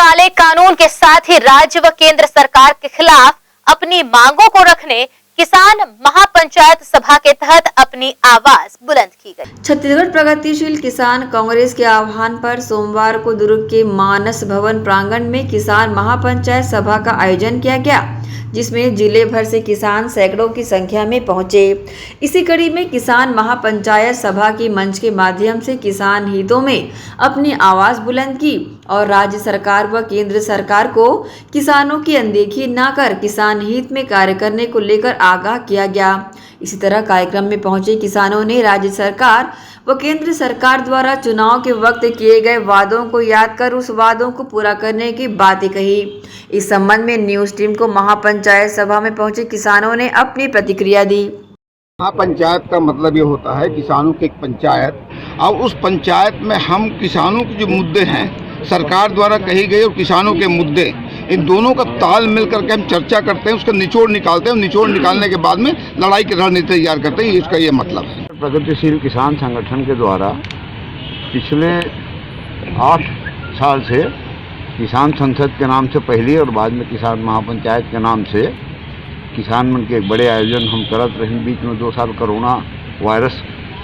वाले कानून के साथ ही राज्य व केंद्र सरकार के खिलाफ अपनी मांगों को रखने किसान महापंचायत सभा के तहत अपनी आवाज बुलंद की गई। छत्तीसगढ़ प्रगतिशील किसान कांग्रेस के आह्वान पर सोमवार को दुर्ग के मानस भवन प्रांगण में किसान महापंचायत सभा का आयोजन किया गया, जिसमें जिले भर से किसान सैकड़ों की संख्या में पहुंचे। इसी कड़ी में किसान महापंचायत सभा की मंच के माध्यम से किसान हितों में अपनी आवाज बुलंद की और राज्य सरकार व केंद्र सरकार को किसानों की अनदेखी न कर किसान हित में कार्य करने को लेकर आगाह किया गया। इसी तरह कार्यक्रम में पहुंचे किसानों ने राज्य सरकार व केंद्र सरकार द्वारा चुनाव के वक्त किए गए वादों को याद कर उस वादों को पूरा करने की बातें कही। इस संबंध में न्यूज टीम को महापंचायत सभा में पहुंचे किसानों ने अपनी प्रतिक्रिया दी। महापंचायत का मतलब ये होता है किसानों की एक पंचायत, और उस पंचायत में हम किसानों के जो मुद्दे हैं, सरकार द्वारा कही गई और किसानों के मुद्दे, इन दोनों का ताल मिल करके हम चर्चा करते हैं, उसका निचोड़ निकालते हैं। निचोड़ निकालने के बाद में लड़ाई की रणनीति तैयार करते हैं। इसका ये मतलब है। प्रगतिशील किसान संगठन के द्वारा पिछले 8 साल से किसान संसद के नाम से पहली और बाद में किसान महापंचायत के नाम से किसान मन के एक बड़े आयोजन हम करत रहे। बीच में 2 साल कोरोना वायरस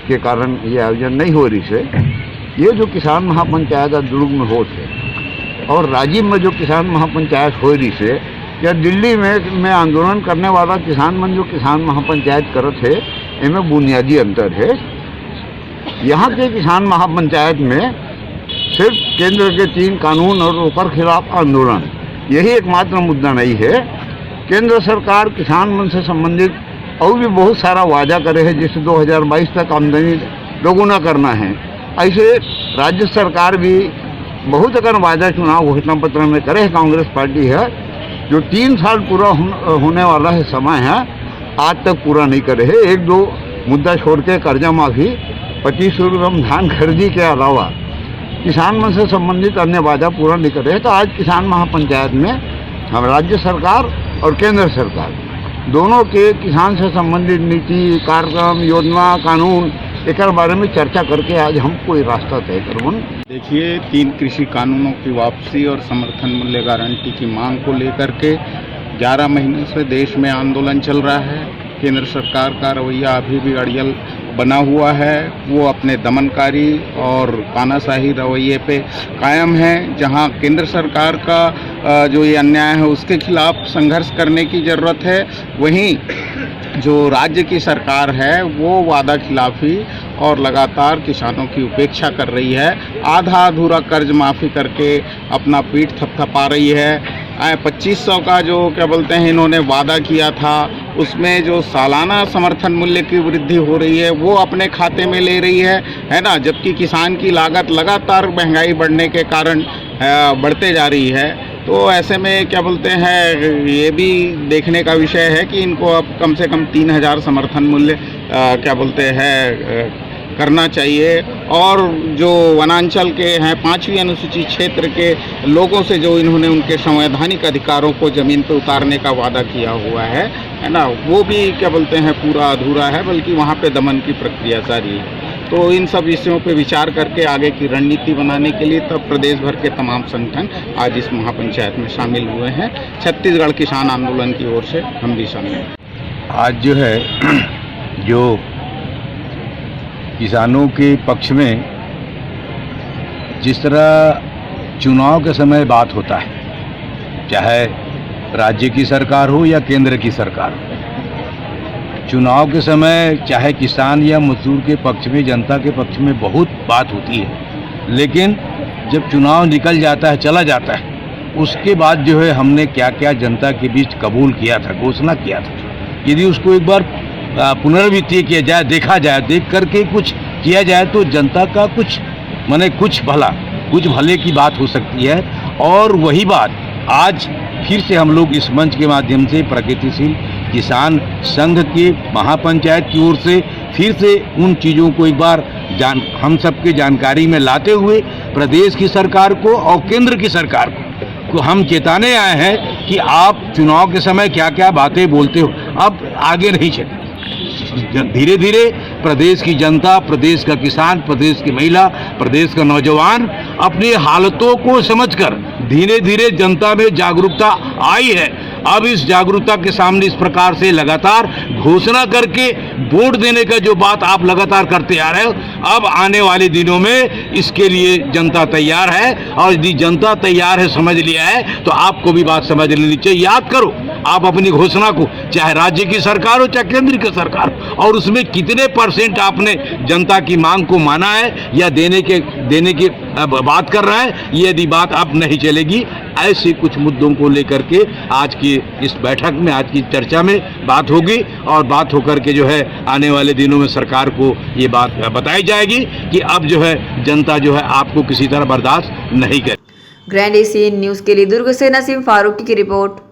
के कारण ये आयोजन नहीं हो रही से ये जो किसान महापंचायत दुर्ग में हो थे और राजीव में जो किसान महापंचायत हो रही से या दिल्ली में आंदोलन करने वाला किसान मन जो किसान महापंचायत करत है, इनमें बुनियादी अंतर है। यहाँ के किसान महापंचायत में सिर्फ केंद्र के 3 कानून और उनके खिलाफ आंदोलन, यही एकमात्र मुद्दा नहीं है। केंद्र सरकार किसान मन से संबंधित और भी बहुत सारा वादा करे है, जिसे 2022 तक आमदनी दोगुना करना है। ऐसे राज्य सरकार भी बहुत अगर वादा चुनाव घोषणा पत्र में करे है। कांग्रेस पार्टी है जो 3 साल पूरा होने वाला है समय है, आज तक पूरा नहीं करे है। 1-2 मुद्दा छोड़ के कर्जा माफी, 25 किलोग्राम धान खरीदी के अलावा किसान मन से संबंधित अन्य वादा पूरा नहीं करे है। तो आज किसान महापंचायत में हम राज्य सरकार और केंद्र सरकार दोनों के किसान से संबंधित नीति, कार्यक्रम, योजना, कानून एक बारे में चर्चा करके आज हम कोई रास्ता तय करवन। देखिए, 3 कृषि कानूनों की वापसी और समर्थन मूल्य गारंटी की मांग को लेकर के 11 महीने से देश में आंदोलन चल रहा है। केंद्र सरकार का रवैया अभी भी अड़ियल बना हुआ है। वो अपने दमनकारी और तानाशाही रवैये पे कायम है। जहां केंद्र सरकार का जो ये अन्याय है उसके खिलाफ संघर्ष करने की ज़रूरत है, वहीं जो राज्य की सरकार है वो वादा खिलाफी और लगातार किसानों की उपेक्षा कर रही है। आधा अधूरा कर्ज माफ़ी करके अपना पीठ थपथपा रही है। 2500 का जो क्या बोलते हैं इन्होंने वादा किया था, उसमें जो सालाना समर्थन मूल्य की वृद्धि हो रही है वो अपने खाते में ले रही है ना, जबकि किसान की लागत लगातार महंगाई बढ़ने के कारण बढ़ते जा रही है। तो ऐसे में क्या बोलते हैं ये भी देखने का विषय है कि इनको अब कम से कम 3000 समर्थन मूल्य क्या बोलते हैं करना चाहिए। और जो वनांचल के हैं 5वीं अनुसूचित क्षेत्र के लोगों से जो इन्होंने उनके संवैधानिक अधिकारों को ज़मीन पर उतारने का वादा किया हुआ है ना, वो भी क्या बोलते हैं पूरा अधूरा है, बल्कि वहाँ पे दमन की प्रक्रिया जारी है। तो इन सब विषयों पे विचार करके आगे की रणनीति बनाने के लिए तब प्रदेश भर के तमाम संगठन आज इस महापंचायत में शामिल हुए हैं। छत्तीसगढ़ किसान आंदोलन की ओर से हम भी शामिल हैं। आज जो है जो किसानों के पक्ष में जिस तरह चुनाव के समय बात होता है, चाहे राज्य की सरकार हो या केंद्र की सरकार हो, चुनाव के समय चाहे किसान या मजदूर के पक्ष में, जनता के पक्ष में बहुत बात होती है, लेकिन जब चुनाव निकल जाता है, चला जाता है, उसके बाद जो है हमने क्या क्या जनता के बीच कबूल किया था, घोषणा किया था, यदि उसको एक बार पुनर्वित्तीय किया जाए, देखा जाए, देख करके कुछ किया जाए तो जनता का कुछ माने कुछ भले की बात हो सकती है। और वही बात आज फिर से हम लोग इस मंच के माध्यम से प्रगतिशील किसान संघ के महापंचायत की ओर से फिर से उन चीज़ों को एक बार हम सबके जानकारी में लाते हुए प्रदेश की सरकार को और केंद्र की सरकार को हम चेताने आए हैं कि आप चुनाव के समय क्या क्या बातें बोलते हो, अब आगे नहीं चलें। धीरे धीरे प्रदेश की जनता, प्रदेश का किसान, प्रदेश की महिला, प्रदेश का नौजवान अपनी हालतों को समझकर धीरे धीरे जनता में जागरूकता आई है। अब इस जागरूकता के सामने इस प्रकार से लगातार घोषणा करके वोट देने का जो बात आप लगातार करते आ रहे हो, अब आने वाले दिनों में इसके लिए जनता तैयार है। और यदि जनता तैयार है, समझ लिया है, तो आपको भी बात समझ लेनी चाहिए। याद करो, आप अपनी घोषणा को, चाहे राज्य की सरकार हो चाहे केंद्र की सरकार हो, और उसमें कितने % आपने जनता की मांग को माना है या देने की बात कर रहा है, ये यदि बात अब नहीं चलेगी। ऐसे कुछ मुद्दों को लेकर के आज की इस बैठक में, आज की चर्चा में बात होगी, और बात होकर के जो है आने वाले दिनों में सरकार को ये बात बताई जाएगी कि अब जो है जनता जो है आपको किसी तरह बर्दाश्त नहीं करे। ग्रैंड एशियन न्यूज के लिए दुर्ग से नसीम फारूकी की रिपोर्ट।